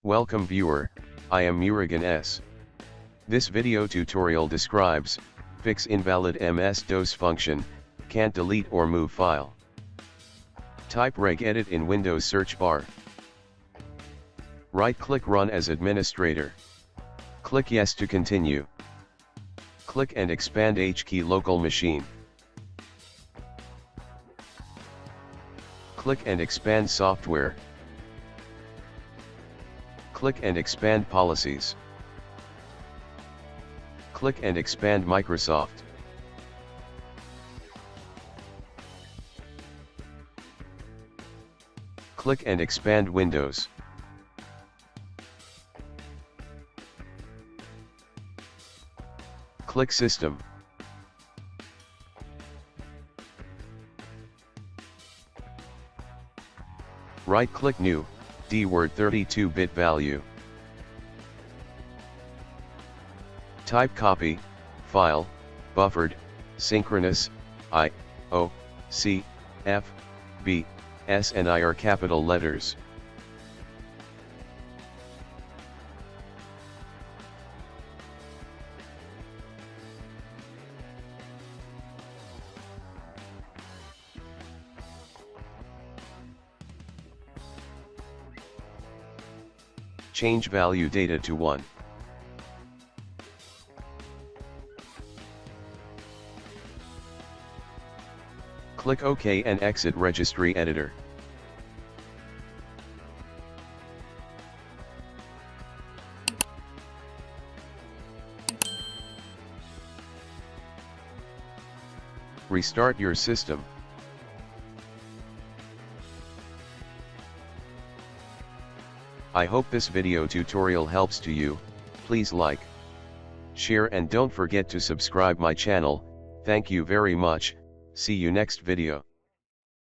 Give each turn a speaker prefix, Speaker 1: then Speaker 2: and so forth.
Speaker 1: Welcome viewer, I am Murugan S. This video tutorial describes, fix invalid MS-DOS function, can't delete or move file. Type regedit in Windows search bar. Right-click Run as administrator. Click Yes to continue. Click and expand HKey local machine. Click and expand software. Click and expand policies. Click and expand Microsoft. Click and expand Windows. Click System. Right-click New, D-Word 32-bit value. Type copy, file, buffered, synchronous, I, O, C, F, B, S and I are capital letters. Change value data to 1. Click OK and exit Registry Editor. Restart your system. I hope this video tutorial helps to you. Please like, share and don't forget to subscribe my channel. Thank you very much. See you next video.